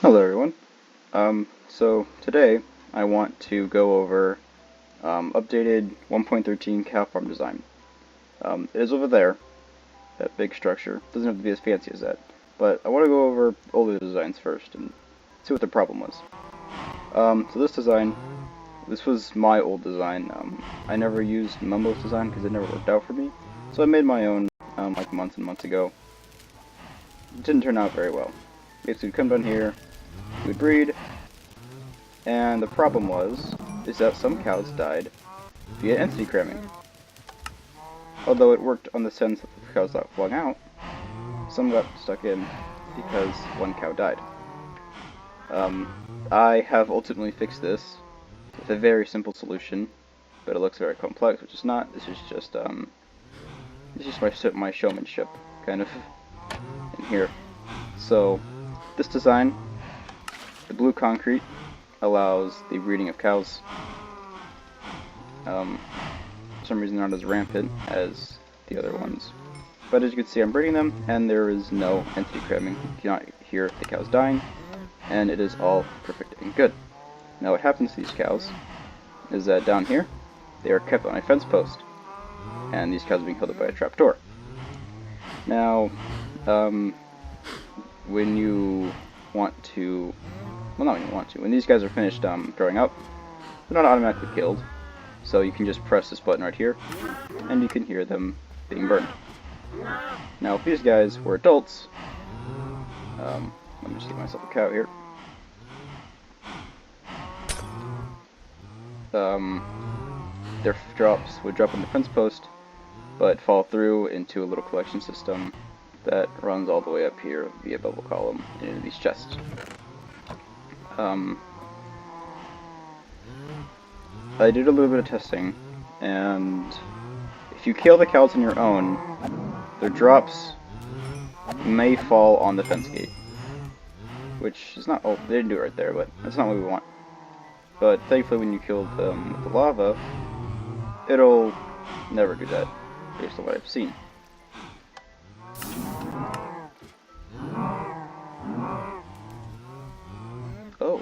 Hello everyone. So today I want to go over updated 1.13 cow farm design. It is over there, that big structure. Doesn't have to be as fancy as that. But I want to go over older designs first and see what the problem was. So this was my old design. I never used Mumbo's design because it never worked out for me. So I made my own like months and months ago. It didn't turn out very well. Basically, we'd come down here, we'd breed, and the problem is that some cows died via entity cramming. Although it worked on the sense that the cows that flung out, some got stuck in because one cow died. I have ultimately fixed this with a very simple solution, but it looks very complex, which is not. This is just my showmanship kind of in here. So this design, the blue concrete, allows the breeding of cows. For some reason they're not as rampant as the other ones. But as you can see, I'm breeding them, and there is no entity cramming. You cannot hear the cows dying, and it is all perfect and good. Now what happens to these cows is that down here, they are kept on a fence post, and these cows are being held up by a trapdoor. Now, when you want to, well, not when you want to, when these guys are finished growing up, they're not automatically killed, so you can just press this button right here, and you can hear them being burned. Now, if these guys were adults, let me just get myself a cow here. Their drops would drop on the fence post, but fall through into a little collection system that runs all the way up here via bubble column into these chests. I did a little bit of testing, and if you kill the cows on your own, their drops may fall on the fence gate. Which is not, oh, they didn't do it right there, but that's not what we want. But thankfully when you kill them with the lava, it'll never do that, based on what I've seen. Oh.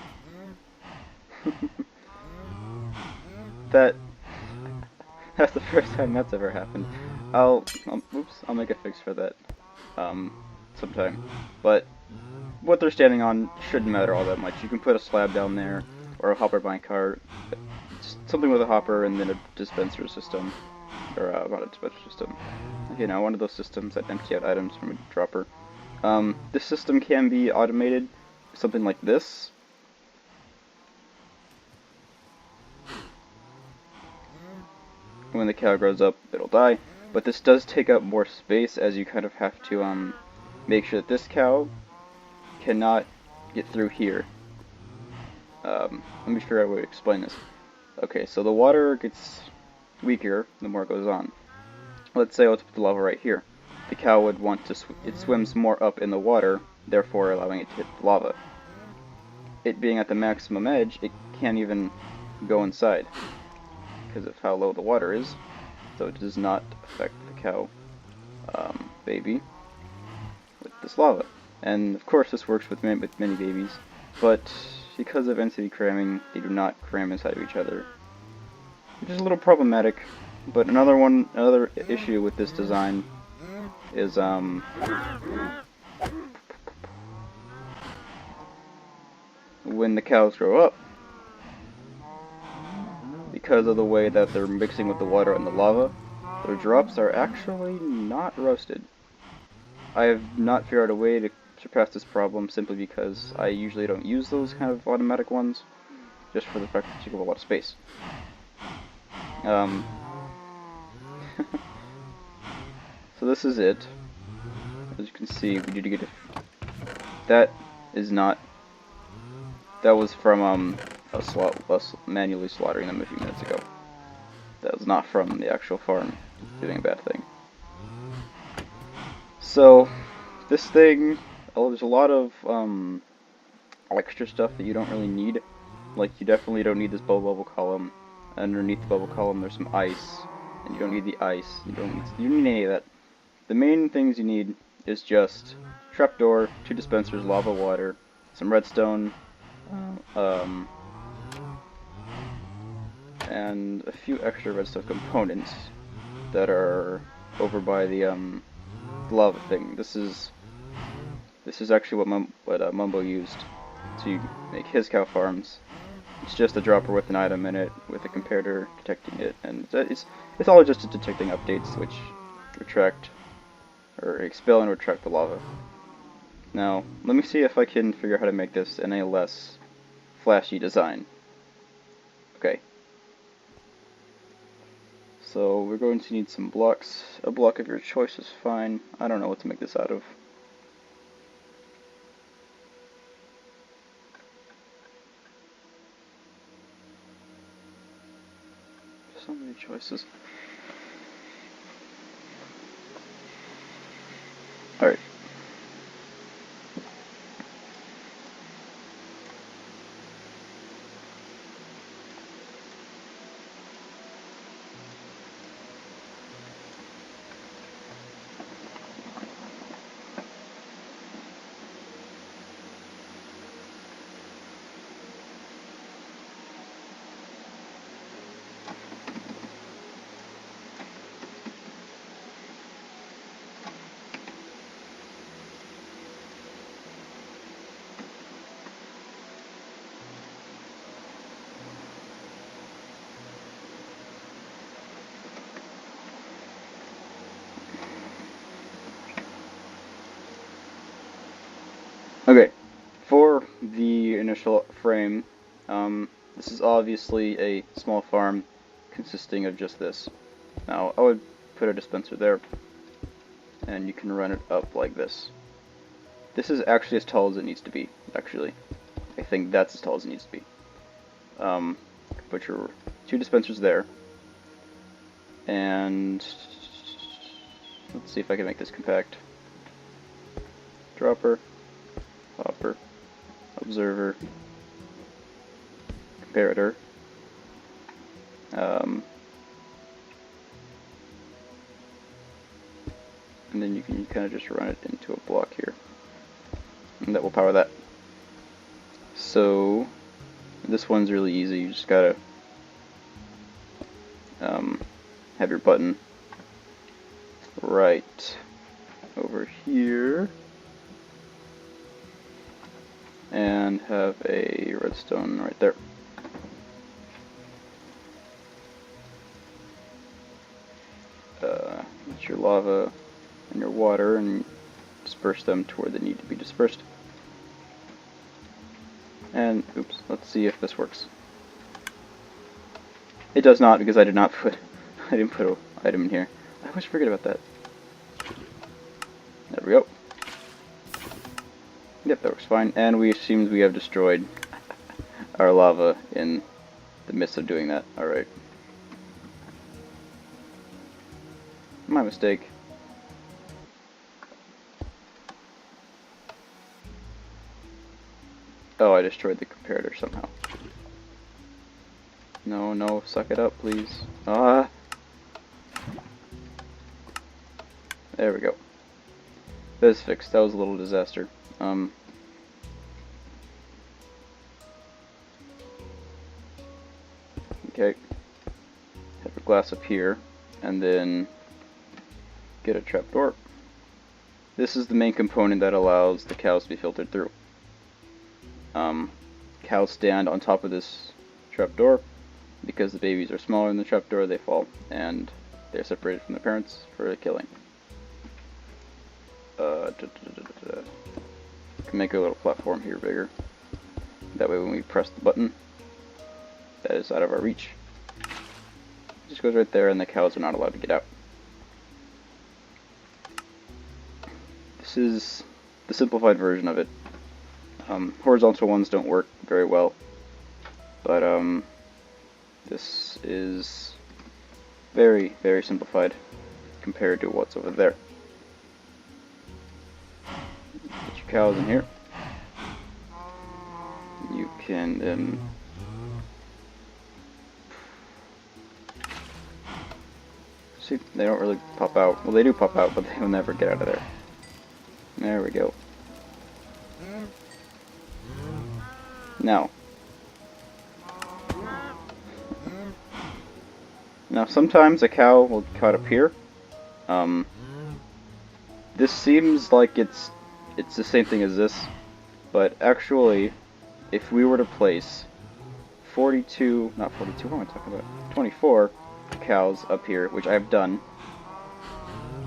That's the first time that's ever happened. I'll make a fix for that, sometime. But what they're standing on shouldn't matter all that much. You can put a slab down there, or a hopper bank cart, something with a hopper and then a dispenser system, or not a dispenser system. Okay, now one of those systems that empty out items from a dropper. This system can be automated, something like this. When the cow grows up, it'll die, but this does take up more space, as you kind of have to make sure that this cow cannot get through here. Let me figure out a way to explain this. Okay, so the water gets weaker the more it goes on. Let's say let's put the lava right here. The cow would want to it swims more up in the water, therefore allowing it to hit the lava. It being at the maximum edge, it can't even go inside because of how low the water is, so it does not affect the cow baby with this lava. And of course this works with many babies, but because of entity cramming, they do not cram inside of each other, which is a little problematic. But another issue with this design is when the cows grow up, because of the way that they're mixing with the water and the lava, their drops are actually not roasted. I have not figured out a way to surpass this problem, simply because I usually don't use those kind of automatic ones, just for the fact that they take up a lot of space. So this is it. As you can see, we need to get that was from us manually slaughtering them a few minutes ago. That was not from the actual farm doing a bad thing. So this thing, there's a lot of extra stuff that you don't really need. Like, you definitely don't need this bubble column. Underneath the bubble column there's some ice, and you don't need the ice. You don't need any of that. The main things you need is just trapdoor, 2 dispensers, lava water, some redstone, and a few extra redstone components that are over by the lava thing. This is actually what Mumbo used to make his cow farms. It's just a dropper with an item in it, with a comparator detecting it, and it's all just detecting updates which retract or expel and retract the lava. Now, let me see if I can figure out how to make this in a less flashy design. Okay. So we're going to need some blocks. A block of your choice is fine. I don't know what to make this out of. So many choices. Alright. Okay, for the initial frame, this is obviously a small farm consisting of just this. Now, I would put a dispenser there, and you can run it up like this. This is actually as tall as it needs to be, actually. I think that's as tall as it needs to be. Put your 2 dispensers there, and let's see if I can make this compact. Dropper, hopper, observer, comparator, and then you can kind of just run it into a block here, and that will power that. So this one's really easy. You just gotta have your button right over here, and have a redstone right there. Get your lava and your water and disperse them to where they need to be dispersed. And oops, let's see if this works. It does not, because I didn't put an item in here. I always forget about that. There we go. Yep, that works fine. And we assumed we have destroyed our lava in the midst of doing that. Alright. My mistake. Oh, I destroyed the comparator somehow. No, no, suck it up, please. Ah! There we go. That is fixed. That was a little disaster. Okay. Have a glass up here, and then get a trapdoor. This is the main component that allows the cows to be filtered through. Cows stand on top of this trapdoor. Because the babies are smaller than the trapdoor, they fall, and they're separated from their parents for killing. Can make a little platform here bigger. That way when we press the button, that is out of our reach. It just goes right there, and the cows are not allowed to get out. This is the simplified version of it. Horizontal ones don't work very well, but this is very, very simplified compared to what's over there. Get your cows in here. You can see, they don't really pop out. Well, they do pop out, but they will never get out of there. There we go. Now, sometimes a cow will cut up here. This seems like it's the same thing as this, but actually, if we were to place 42, not 42, what am I talking about? 24 cows up here, which I've done,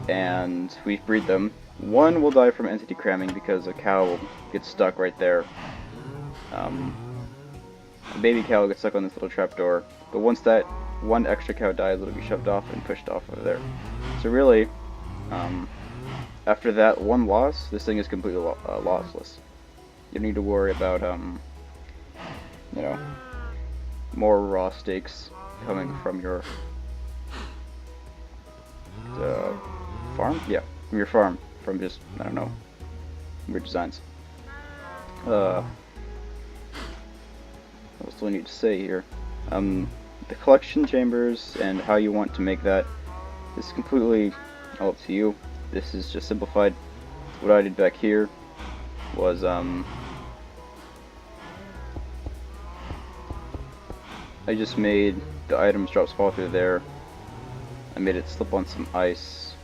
and we breed them, one will die from entity cramming because a cow will get stuck right there. A baby cow will get stuck on this little trapdoor, but once that one extra cow dies, it'll be shoved off and pushed off over there. So really, after that one loss, this thing is completely lossless. You don't need to worry about, you know, more raw steaks coming from your farm? Yeah, from your farm. From just, I don't know, weird designs. What else do I need to say here? The collection chambers and how you want to make that is completely all up to you. This is just simplified. What I did back here was, I just made the items drop fall through there. I made it slip on some ice.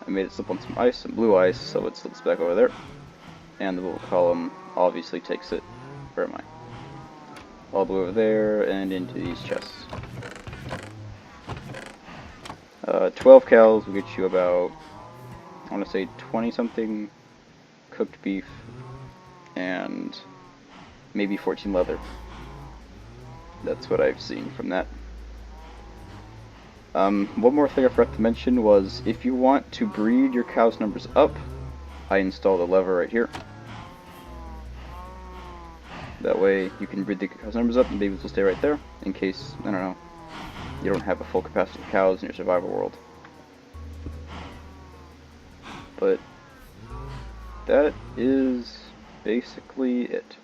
I made it slip on some ice, some blue ice, so it slips back over there. And the little column obviously takes it, where am I? All the way over there and into these chests. 12 cows will get you about, I want to say 20 something cooked beef and maybe 14 leather. That's what I've seen from that. One more thing I forgot to mention was if you want to breed your cows' numbers up, I installed a lever right here. That way you can breed the cows' numbers up and babies will stay right there in case, I don't know, you don't have a full capacity of cows in your survival world. But that is basically it.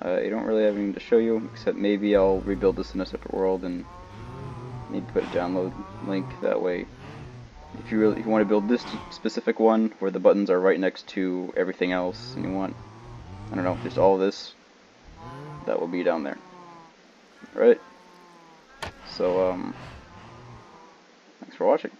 I don't really have anything to show you, except maybe I'll rebuild this in a separate world and maybe put a download link. That way, if you want to build this specific one where the buttons are right next to everything else, and you want, I don't know, just all of this, that will be down there. Alright? So, thanks for watching.